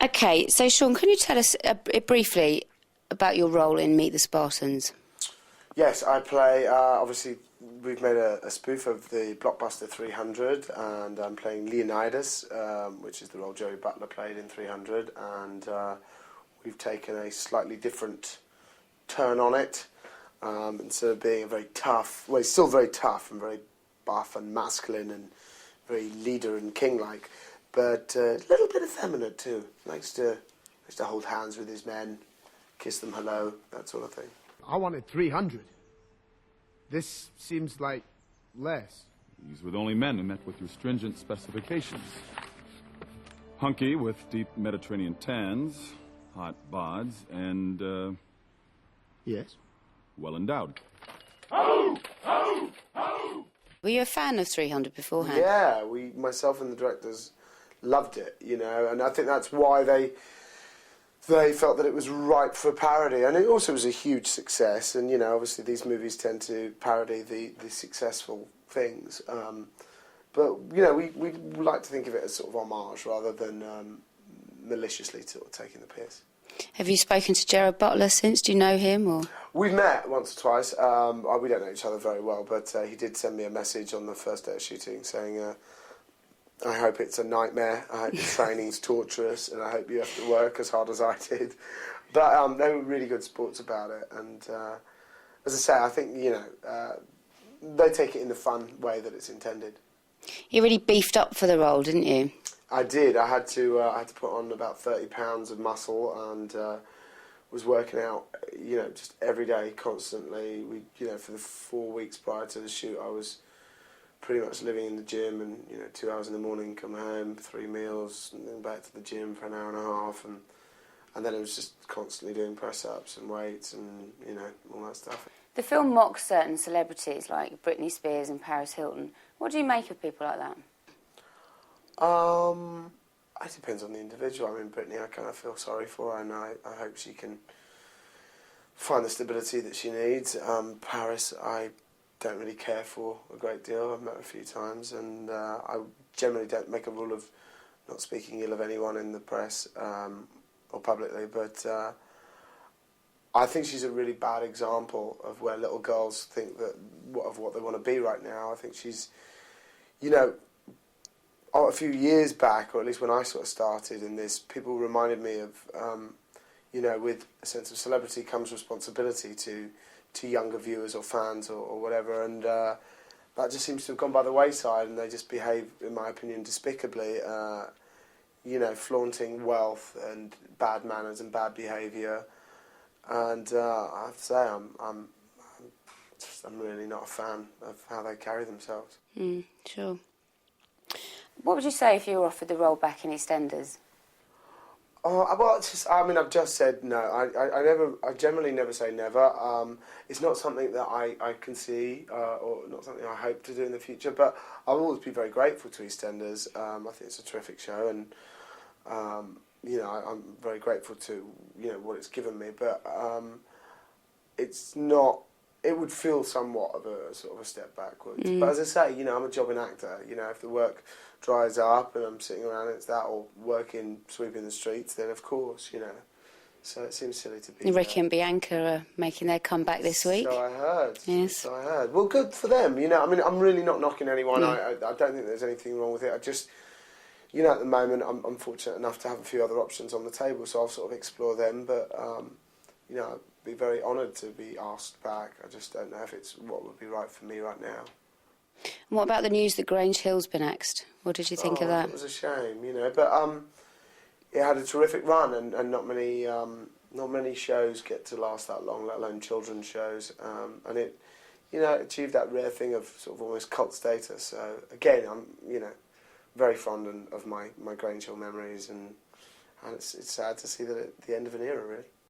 OK, so Sean, can you tell us briefly about your role in Meet the Spartans? Yes, I play, obviously, we've made a spoof of the blockbuster 300, and I'm playing Leonidas, which is the role Joey Butler played in 300, and we've taken a slightly different turn on it. Instead of being a very tough, well, he's still very tough and very buff and masculine and very leader and king-like, but a little bit effeminate too. Likes to hold hands with his men, kiss them hello, that sort of thing. I wanted 300. This seems like less. These were the only men who met with your stringent specifications. Hunky with deep Mediterranean tans, hot bods, and, Yes? well endowed. Were you a fan of 300 beforehand? Yeah, myself and the directors loved it, you know, and I think that's why they felt that it was ripe for parody, and it also was a huge success. And you know, obviously these movies tend to parody the successful things, but you know, we like to think of it as sort of homage rather than maliciously sort of taking the piss. Have you spoken to Gerard Butler since? Do you know him? Or We've met once or twice. We don't know each other very well, but he did send me a message on the first day of shooting saying, I hope it's a nightmare, I hope the training's torturous, and I hope you have to work as hard as I did. But they were really good sports about it, and as I say, I think, you know, they take it in the fun way that it's intended. you really beefed up for the role, didn't you? I did. I had to put on about 30 pounds of muscle, and was working out, you know, just every day, constantly. You know, for the 4 weeks prior to the shoot, I was pretty much living in the gym, and you know, 2 hours in the morning, come home, 3 meals, and then back to the gym for an hour and a half, and then it was just constantly doing press-ups and weights and, you know, all that stuff. The film mocks certain celebrities like Britney Spears and Paris Hilton. What do you make of people like that? It depends on the individual. I mean, Britney, I kind of feel sorry for her, and I hope she can find the stability that she needs. Paris, I don't really care for a great deal. I've met her a few times, and I generally don't make a rule of not speaking ill of anyone in the press or publicly, but I think she's a really bad example of where little girls think that of what they want to be right now. I think she's, you know, a few years back, or at least when I sort of started in this, people reminded me of, you know, with a sense of celebrity comes responsibility to younger viewers or fans or whatever, and that just seems to have gone by the wayside, and they just behave, in my opinion, despicably, you know, flaunting wealth and bad manners and bad behaviour, and I have to say I'm really not a fan of how they carry themselves. Sure. What would you say if you were offered the role back in EastEnders? Oh, well, I've just said no. I generally never say never. It's not something that I can see, or not something I hope to do in the future, but I'll always be very grateful to EastEnders. I think it's a terrific show, and, you know, I'm very grateful to, you know, what it's given me, but it's not, it would feel somewhat of a sort of a step backwards. But as I say, you know, I'm a jobbing actor. You know, if the work dries up and I'm sitting around, it's that, or working, sweeping the streets, then of course, you know. So it seems silly to be... Ricky and Bianca are making their comeback this week. So I heard. Yes. So I heard. Well, good for them, you know. I mean, I'm really not knocking anyone. I don't think there's anything wrong with it. I just, you know, at the moment, I'm fortunate enough to have a few other options on the table, so I'll sort of explore them, but, you know, I'd be very honoured to be asked back. I just don't know if it's what would be right for me right now. And what about the news that Grange Hill's been axed? What did you think of that? It was a shame, you know, but it had a terrific run, and not many shows get to last that long, let alone children's shows, and it, you know, achieved that rare thing of sort of almost cult status. So again, I'm, you know, very fond of my Grange Hill memories, and it's sad to see that at the end of an era, really.